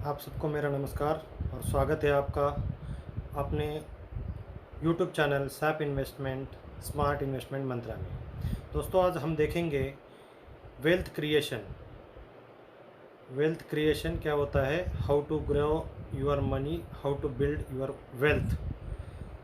आप सबको मेरा नमस्कार और स्वागत है आपका अपने यूट्यूब चैनल सैप इन्वेस्टमेंट स्मार्ट इन्वेस्टमेंट मंत्रा में। दोस्तों, आज हम देखेंगे वेल्थ क्रिएशन। वेल्थ क्रिएशन क्या होता है, how to grow your money, how to build your wealth.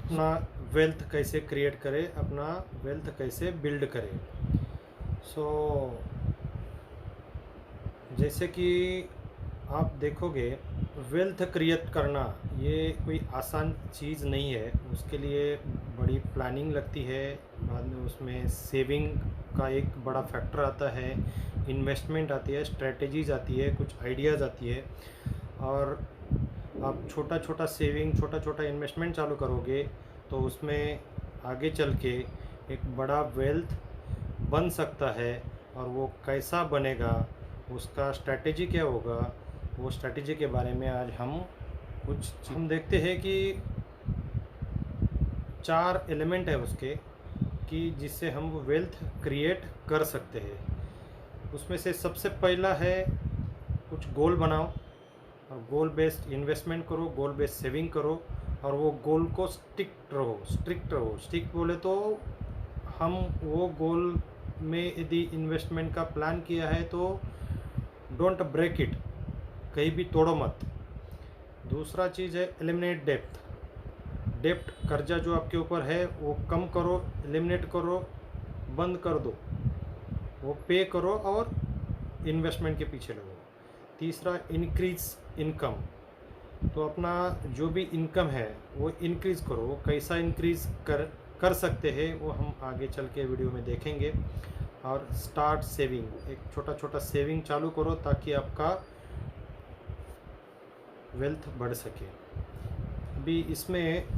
अपना वेल्थ कैसे क्रिएट करें, अपना वेल्थ कैसे बिल्ड करें। जैसे कि आप देखोगे, वेल्थ क्रिएट करना ये कोई आसान चीज़ नहीं है। उसके लिए बड़ी प्लानिंग लगती है, बाद में उसमें सेविंग का एक बड़ा फैक्टर आता है, इन्वेस्टमेंट आती है, स्ट्रेटजीज आती है, कुछ आइडियाज़ आती है। और आप छोटा छोटा सेविंग, छोटा छोटा इन्वेस्टमेंट चालू करोगे तो उसमें आगे चल के एक बड़ा वेल्थ बन सकता है। और वो कैसा बनेगा, उसका स्ट्रैटेजी क्या होगा, वो स्ट्रैटेजी के बारे में आज हम देखते हैं कि 4 एलिमेंट है उसके, कि जिससे हम वेल्थ क्रिएट कर सकते हैं। उसमें से सबसे पहला है, कुछ गोल बनाओ और गोल बेस्ड इन्वेस्टमेंट करो, गोल बेस्ड सेविंग करो और वो गोल को स्ट्रिक्ट रहो। स्ट्रिक्ट बोले तो हम वो गोल में यदि इन्वेस्टमेंट का प्लान किया है तो डोंट ब्रेक इट, कहीं भी तोड़ो मत। दूसरा चीज़ है एलिमिनेट डेप्ट। कर्जा जो आपके ऊपर है वो कम करो, एलिमिनेट करो, बंद कर दो, वो पे करो और इन्वेस्टमेंट के पीछे लगो। तीसरा, इंक्रीज इनकम। तो अपना जो भी इनकम है वो इंक्रीज़ करो। वो कैसा इंक्रीज़ कर सकते हैं वो हम आगे चल के वीडियो में देखेंगे। और स्टार्ट सेविंग, एक छोटा छोटा सेविंग चालू करो ताकि आपका वेल्थ बढ़ सके। अभी इसमें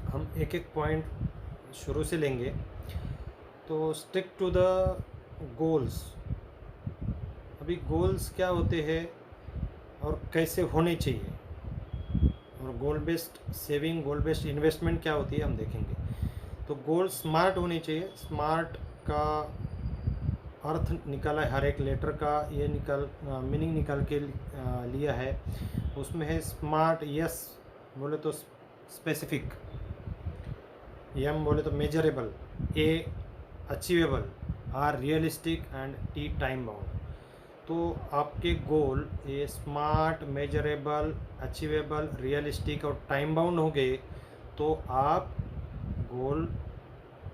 हम एक एक पॉइंट शुरू से लेंगे। तो स्टिक टू द गोल्स। अभी गोल्स क्या होते हैं और कैसे होने चाहिए, और गोल बेस्ड सेविंग, गोल बेस्ड इन्वेस्टमेंट क्या होती है हम देखेंगे। तो गोल स्मार्ट होनी चाहिए। स्मार्ट का अर्थ निकाला है, हर एक लेटर का ये मीनिंग निकाल के लिया है। उसमें है स्मार्ट, यस बोले तो स्पेसिफिक, एम बोले तो measurable, A achievable, R realistic and T time bound. तो आपके गोल ये स्मार्ट, मेजरेबल, अचीवेबल, रियलिस्टिक और टाइम बाउंड हो गए तो आप गोल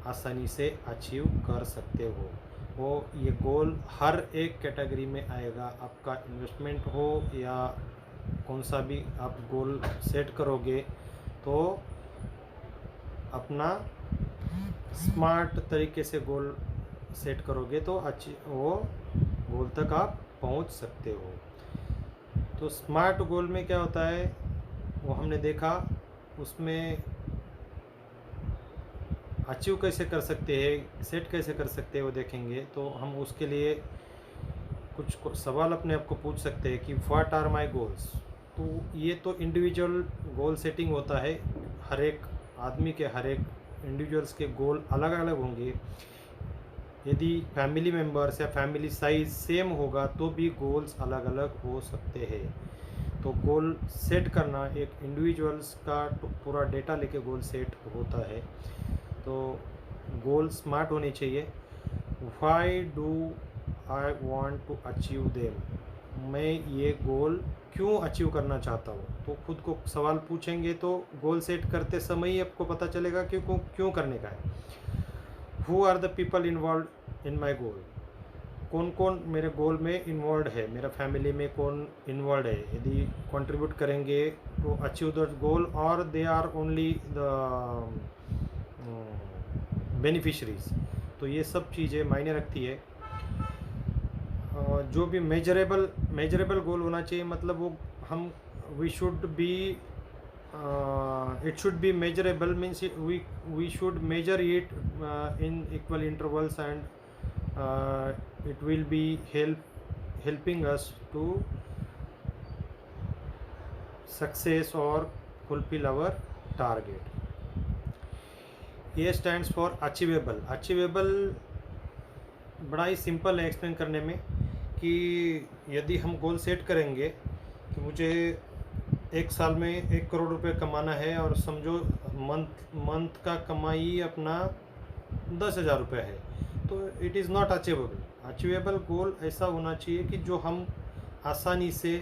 आसानी से अचीव कर सकते हो। वो ये गोल हर एक कैटेगरी में आएगा। आपका इन्वेस्टमेंट हो या कौन सा भी आप गोल सेट करोगे तो अपना स्मार्ट तरीके से गोल सेट करोगे तो वो गोल तक आप पहुंच सकते हो। तो स्मार्ट गोल में क्या होता है वो हमने देखा, उसमें अचीव कैसे कर सकते हैं, सेट कैसे कर सकते हैं वो देखेंगे। तो हम उसके लिए कुछ सवाल अपने आप को पूछ सकते हैं कि व्हाट आर माय गोल्स। तो ये तो इंडिविजुअल गोल सेटिंग होता है। हर एक आदमी के, हर एक इंडिविजुअल्स के गोल अलग अलग होंगे। यदि फैमिली मेम्बर्स या फैमिली साइज सेम होगा तो भी गोल्स अलग अलग हो सकते हैं। तो गोल सेट करना एक इंडिविजुअल्स का पूरा डेटा लेके गोल सेट होता है। तो गोल स्मार्ट होने चाहिए। Why do I want to achieve them, मैं ये गोल क्यों अचीव करना चाहता हूँ। तो खुद को सवाल पूछेंगे तो गोल सेट करते समय ही आपको पता चलेगा कि क्यों करने का है। Who are the people involve in my goal, कौन कौन मेरे गोल में इन्वॉल्व है, मेरा फैमिली में कौन इन्वॉल्व है, यदि कंट्रीब्यूट करेंगे टू अचीव द गोल, और they are only the beneficiaries. तो ये सब चीज़ें मायने रखती है। जो भी मेजरेबल गोल होना चाहिए, मतलब वो हम we should be it should be measurable, means we should measure it in equal intervals and it will be helping us to success or fulfill our target. A stands for achievable. Achievable बड़ा ही simple है explain करने में, कि यदि हम goal set करेंगे कि मुझे एक साल में 1 करोड़ रुपए कमाना है और समझो मंथ का कमाई अपना 10,000 रुपये है, तो it is not achievable. Achievable गोल ऐसा होना चाहिए कि जो हम आसानी से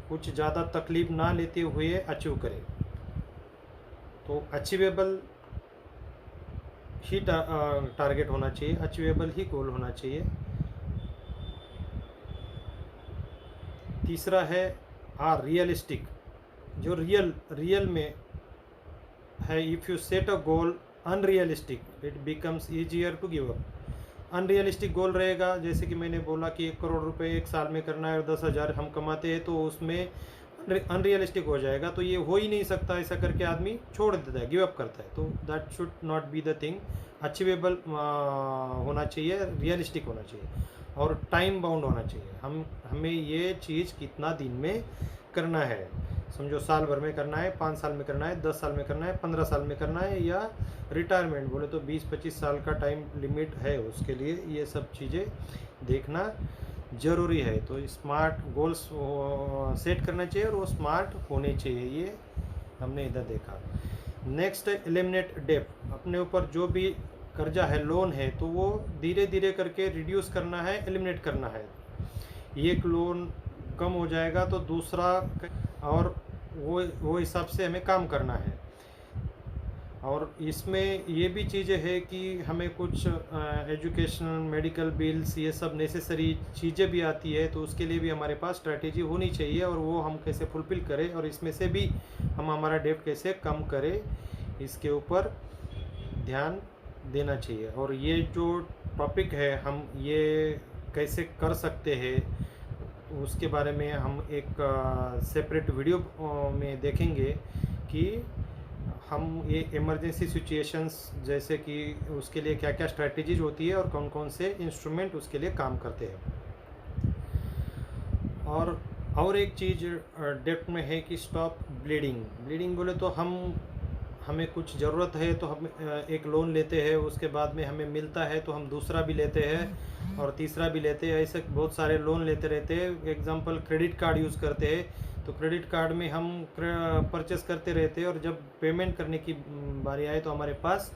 कुछ ज़्यादा तकलीफ ना लेते हुए अचीव करें। तो अचीवेबल ही टारगेट होना चाहिए, अचीवेबल ही गोल होना चाहिए। तीसरा है रियलिस्टिक, जो रियल में है। If you set a goal unrealistic it becomes easier to give up. Unrealistic goal रहेगा, जैसे कि मैंने बोला कि 1 करोड़ रुपए एक साल में करना है और 10,000 हम कमाते हैं, तो उसमें अनरियलिस्टिक हो जाएगा, तो ये हो ही नहीं सकता। ऐसा करके आदमी छोड़ देता है, गिव अप करता है। तो that should not be the thing. Achievable होना चाहिए, रियलिस्टिक होना चाहिए और टाइम बाउंड होना चाहिए। हमें ये चीज़ कितना दिन में करना है, समझो साल भर में करना है, 5 साल में करना है, 10 साल में करना है, 15 साल में करना है, या रिटायरमेंट बोले तो 20-25 साल का टाइम लिमिट है उसके लिए। ये सब चीज़ें देखना ज़रूरी है। तो स्मार्ट गोल्स सेट करना चाहिए और वो स्मार्ट होने चाहिए, ये हमने इधर देखा। नेक्स्ट है एलिमिनेट डेब्ट। अपने ऊपर जो भी कर्जा है, लोन है, तो वो धीरे धीरे करके रिड्यूस करना है, एलिमिनेट करना है। एक लोन कम हो जाएगा तो दूसरा, और वो हिसाब से हमें काम करना है। और इसमें ये भी चीज़ें हैं कि हमें कुछ एजुकेशनल, मेडिकल बिल्स, ये सब नेसेसरी चीज़ें भी आती है, तो उसके लिए भी हमारे पास स्ट्रैटेजी होनी चाहिए और वो हम कैसे फुलफ़िल करें और इसमें से भी हम हमारा डेब्ट कैसे कम करें, इसके ऊपर ध्यान देना चाहिए। और ये जो टॉपिक है हम ये कैसे कर सकते हैं, उसके बारे में हम एक सेपरेट वीडियो में देखेंगे कि हम ये इमरजेंसी सिचुएशंस, जैसे कि उसके लिए क्या क्या स्ट्रैटेजीज होती है और कौन कौन से इंस्ट्रूमेंट उसके लिए काम करते हैं। और एक चीज़ डेप्थ में है कि स्टॉप ब्लीडिंग बोले तो हमें कुछ ज़रूरत है तो हम एक लोन लेते हैं, उसके बाद में हमें मिलता है तो हम दूसरा भी लेते हैं और तीसरा भी लेते हैं। ऐसे बहुत सारे लोन लेते रहते हैं। एग्जांपल क्रेडिट कार्ड यूज़ करते हैं, तो क्रेडिट कार्ड में हम परचेस करते रहते हैं और जब पेमेंट करने की बारी आए तो हमारे पास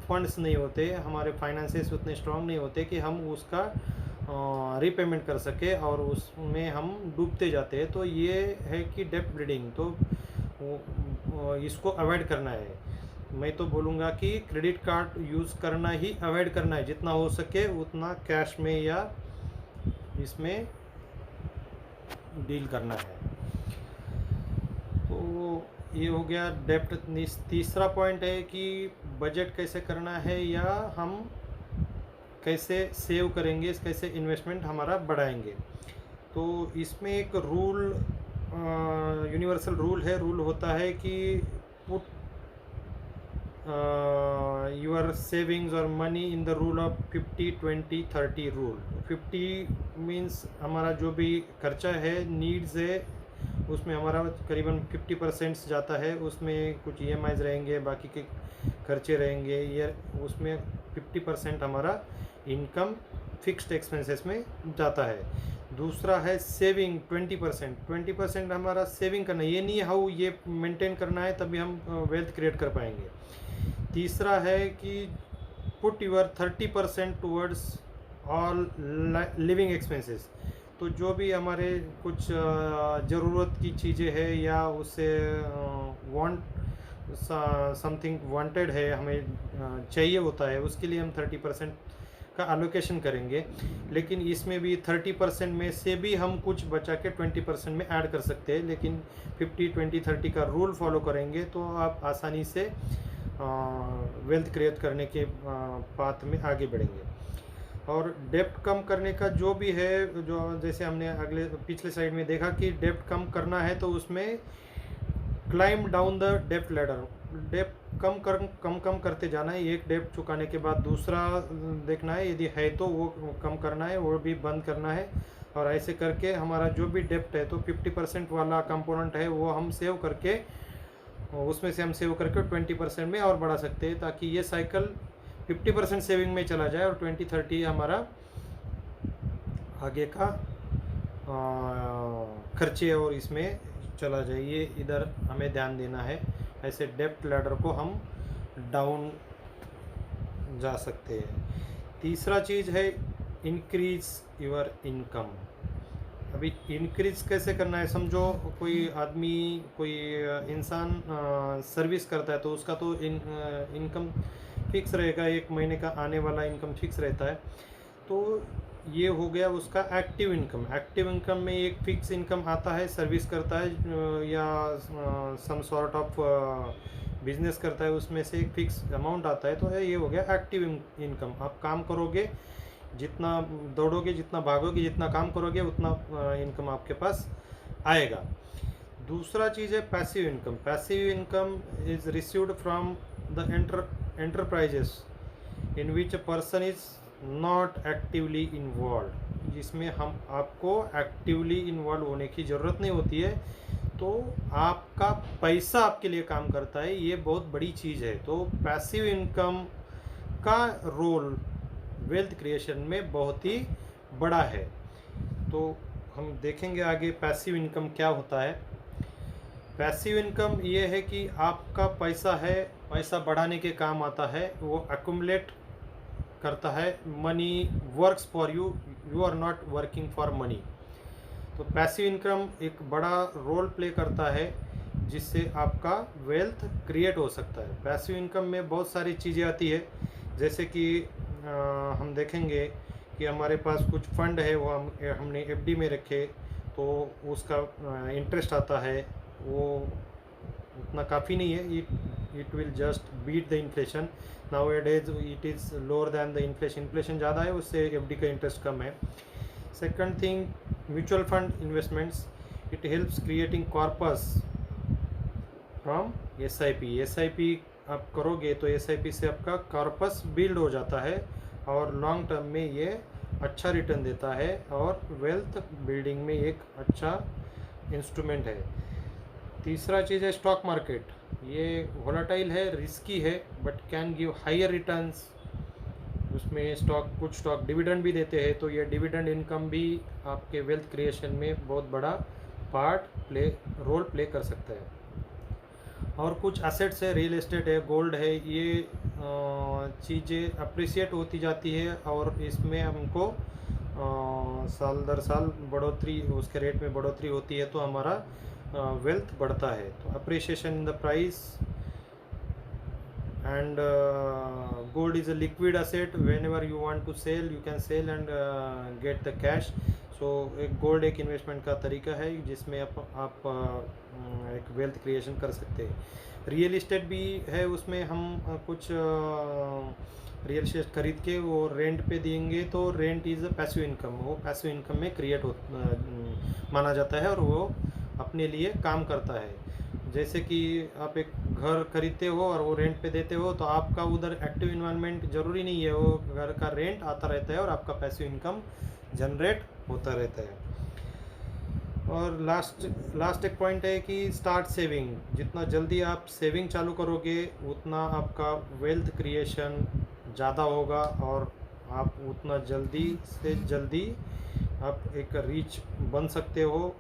फंड्स नहीं होते, हमारे फाइनेंसेस उतने स्ट्रांग नहीं होते कि हम उसका रीपेमेंट कर सके और उसमें हम डूबते जाते हैं। तो ये है कि डेब्ट ब्लीडिंग, तो इसको अवॉइड करना है। मैं तो बोलूँगा कि क्रेडिट कार्ड यूज़ करना ही अवॉइड करना है, जितना हो सके उतना कैश में या इसमें डील करना है। तो ये हो गया डेब्ट। तीसरा पॉइंट है कि बजट कैसे करना है या हम कैसे सेव करेंगे, कैसे इन्वेस्टमेंट हमारा बढ़ाएंगे। तो इसमें एक रूल, यूनिवर्सल रूल है। रूल होता है कि पुट योर सेविंग्स और money in the rule of 50-20-30 rule. 50 means हमारा जो भी खर्चा है, नीड्स है, उसमें हमारा करीबन 50% जाता है। उसमें कुछ EMIs रहेंगे, बाकी के खर्चे रहेंगे, ये उसमें 50% हमारा इनकम फिक्स्ड एक्सपेंसेस में जाता है। दूसरा है सेविंग 20% हमारा सेविंग करना। ये नहीं हाउ ये मेंटेन करना है तभी हम वेल्थ क्रिएट कर पाएंगे। तीसरा है कि put your 30% towards all living expenses. तो जो भी हमारे कुछ ज़रूरत की चीज़ें हैं या उससे समथिंग वांटेड है, हमें चाहिए होता है, उसके लिए हम 30% का एलोकेशन करेंगे। लेकिन इसमें भी 30% में से भी हम कुछ बचा के 20% में ऐड कर सकते हैं। लेकिन 50-20-30 का रूल फॉलो करेंगे तो आप आसानी से वेल्थ क्रिएट करने के पाथ में आगे बढ़ेंगे। और डेब्ट कम करने का जो भी है, जो जैसे हमने पिछले साइड में देखा कि डेब्ट कम करना है तो उसमें क्लाइम डाउन द डेब्ट लैडर। डेब्ट कम करते जाना है। एक डेब्ट चुकाने के बाद दूसरा देखना है, यदि है तो वो कम करना है, वो भी बंद करना है। और ऐसे करके हमारा जो भी डेब्ट है तो 50% वाला कंपोनेंट है वो हम सेव करके, उसमें से हम सेव करके 20% में और बढ़ा सकते हैं, ताकि ये साइकिल 50% सेविंग में चला जाए और 20-30 हमारा आगे का खर्चे और इसमें चला जाए, ये इधर हमें ध्यान देना है। ऐसे डेप्ट लैडर को हम डाउन जा सकते हैं। तीसरा चीज़ है इंक्रीज योर इनकम। अभी इंक्रीज कैसे करना है, समझो कोई आदमी कोई इंसान सर्विस करता है तो उसका तो इनकम फिक्स रहेगा, एक महीने का आने वाला इनकम फिक्स रहता है। तो ये हो गया उसका एक्टिव इनकम। एक्टिव इनकम में एक फिक्स इनकम आता है, सर्विस करता है या सम सॉर्ट ऑफ बिजनेस करता है, उसमें से एक फिक्स अमाउंट आता है, तो ये हो गया एक्टिव इनकम। आप काम करोगे, जितना दौड़ोगे, जितना भागोगे, जितना काम करोगे, उतना इनकम आपके पास आएगा। दूसरा चीज़ है passive income. Passive income is received from the enterprises in which a person is not actively involve, जिसमें हम आपको एक्टिवली इन्वॉल्व होने की ज़रूरत नहीं होती है, तो आपका पैसा आपके लिए काम करता है, ये बहुत बड़ी चीज़ है। तो पैसिव इनकम का रोल वेल्थ क्रिएशन में बहुत ही बड़ा है। तो हम देखेंगे आगे पैसिव इनकम क्या होता है। पैसिव इनकम ये है कि आपका पैसा है, पैसा बढ़ाने के काम आता है, वो एक्युमुलेट करता है। Money works for you, you are not working for money. तो पैसिव इनकम एक बड़ा रोल प्ले करता है जिससे आपका वेल्थ क्रिएट हो सकता है। पैसिव इनकम में बहुत सारी चीज़ें आती है, जैसे कि हम देखेंगे कि हमारे पास कुछ फंड है, वो हमने एफडी में रखे, तो उसका इंटरेस्ट आता है, वो उतना काफ़ी नहीं है, it will just beat the inflation. Nowadays it is lower than the inflation, inflation ज़्यादा है, उससे एफडी का इंटरेस्ट कम है। Second thing, mutual fund investments, it helps creating corpus from SIP. SIP आप करोगे तो एसआईपी से आपका कॉर्पस बिल्ड हो जाता है और लॉन्ग टर्म में ये अच्छा रिटर्न देता है और वेल्थ बिल्डिंग में एक अच्छा इंस्ट्रूमेंट है। तीसरा चीज़ है स्टॉक मार्केट। ये वोलाटाइल है, रिस्की है, but can give higher returns. उसमें कुछ स्टॉक डिविडेंड भी देते हैं, तो ये डिविडेंड इनकम भी आपके वेल्थ क्रिएशन में बहुत बड़ा रोल प्ले कर सकता है। और कुछ एसेट्स है, रियल एस्टेट है, गोल्ड है, ये चीज़ें अप्रिसिएट होती जाती है और इसमें हमको साल दर साल बढ़ोतरी, उसके रेट में बढ़ोतरी होती है, तो हमारा वेल्थ बढ़ता है। तो appreciation in the price and gold is a liquid asset, whenever you want to sell you can sell and get the cash। so एक गोल्ड एक इन्वेस्टमेंट का तरीका है जिसमें आप एक वेल्थ क्रिएशन कर सकते हैं। रियल इस्टेट भी है, उसमें हम कुछ रियल इस्टेट खरीद के वो रेंट पे देंगे, तो rent is a passive income, वो पैसिव इनकम में क्रिएट माना जाता है और वो अपने लिए काम करता है। जैसे कि आप एक घर खरीदते हो और वो रेंट पे देते हो, तो आपका उधर एक्टिव इन्वॉल्वमेंट ज़रूरी नहीं है, वो घर का रेंट आता रहता है और आपका पैसिव इनकम जनरेट होता रहता है। और लास्ट एक पॉइंट है कि स्टार्ट सेविंग। जितना जल्दी आप सेविंग चालू करोगे उतना आपका वेल्थ क्रिएशन ज़्यादा होगा और आप उतना जल्दी से जल्दी आप एक रीच बन सकते हो।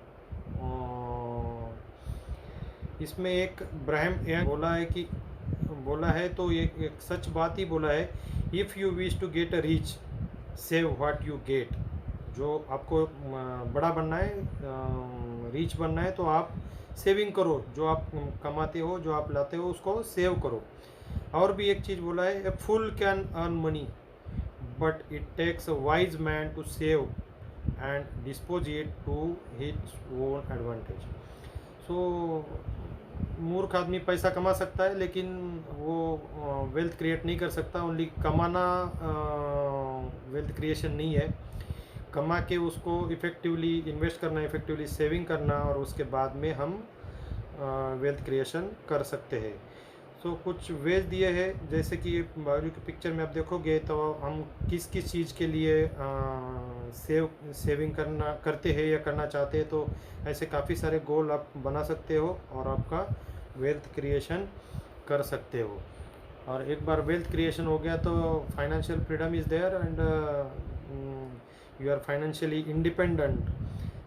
इसमें एक ब्राहम बोला है, तो ये एक सच बात ही बोला है, if you wish to get a rich save what you get. जो आपको बड़ा बनना है, रीच बनना है, तो आप सेविंग करो, जो आप कमाते हो, जो आप लाते हो, उसको सेव करो। और भी एक चीज़ बोला है, a fool can earn money but it takes a wise man to save and dispose it to his own advantage. So मूर्ख आदमी पैसा कमा सकता है, लेकिन वो वेल्थ क्रिएट नहीं कर सकता। ओनली कमाना वेल्थ क्रिएशन नहीं है, कमा के उसको इफ़ेक्टिवली इन्वेस्ट करना, इफ़ेक्टिवली सेविंग करना, और उसके बाद में हम वेल्थ क्रिएशन कर सकते हैं। सो कुछ वेज दिए हैं, जैसे कि बाजू की पिक्चर में आप देखोगे तो हम किस किस चीज़ के लिए सेविंग करते हैं या करना चाहते हैं, तो ऐसे काफ़ी सारे गोल आप बना सकते हो और आपका वेल्थ क्रिएशन कर सकते हो। और एक बार वेल्थ क्रिएशन हो गया तो financial freedom is there and you are financially independent.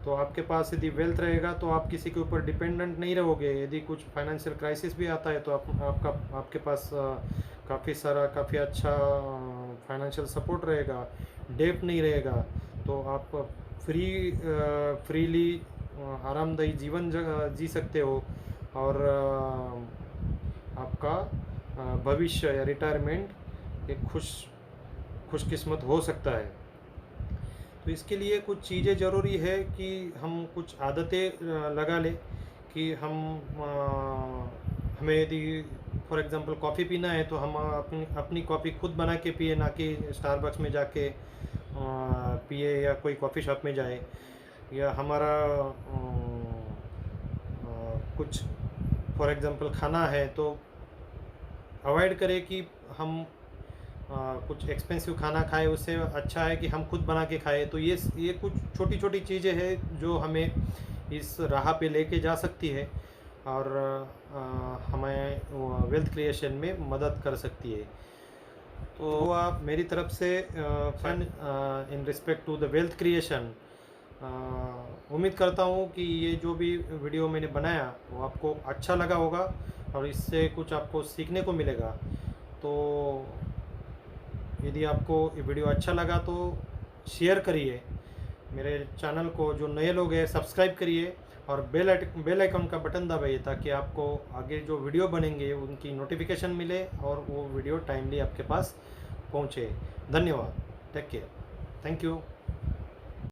तो आपके पास यदि वेल्थ रहेगा तो आप किसी के ऊपर डिपेंडेंट नहीं रहोगे। यदि कुछ फाइनेंशियल क्राइसिस भी आता है तो आपके पास काफ़ी अच्छा फाइनेंशियल सपोर्ट रहेगा, डेट नहीं रहेगा। तो आप फ्रीली आरामदायी जीवन जी सकते हो, और आपका भविष्य या रिटायरमेंट एक खुशकिस्मत हो सकता है। तो इसके लिए कुछ चीज़ें ज़रूरी है कि हम कुछ आदतें लगा लें कि हमें यदि फॉर एग्ज़ाम्पल कॉफ़ी पीना है तो हम अपनी कॉफ़ी खुद बना के पिए, ना कि स्टारबक्स में जाके पिए या कोई कॉफ़ी शॉप में जाए। या हमारा कुछ फॉर एग्ज़ाम्पल खाना है तो अवॉइड करें कि हम कुछ एक्सपेंसिव खाना खाए। उससे अच्छा है कि हम खुद बना के खाए। तो ये कुछ छोटी छोटी चीज़ें हैं जो हमें इस राह पे लेके जा सकती है, और हमें वेल्थ क्रिएशन में मदद कर सकती है। तो आप मेरी तरफ से fun in respect to the wealth creation, उम्मीद करता हूँ कि ये जो भी वीडियो मैंने बनाया वो आपको अच्छा लगा होगा और इससे कुछ आपको सीखने को मिलेगा। तो यदि आपको ये वीडियो अच्छा लगा तो शेयर करिए, मेरे चैनल को जो नए लोग हैं सब्सक्राइब करिए, और बेल आइकन का बटन दबाइए ताकि आपको आगे जो वीडियो बनेंगे उनकी नोटिफिकेशन मिले और वो वीडियो टाइमली आपके पास पहुँचे। धन्यवाद। Take care. Thank you.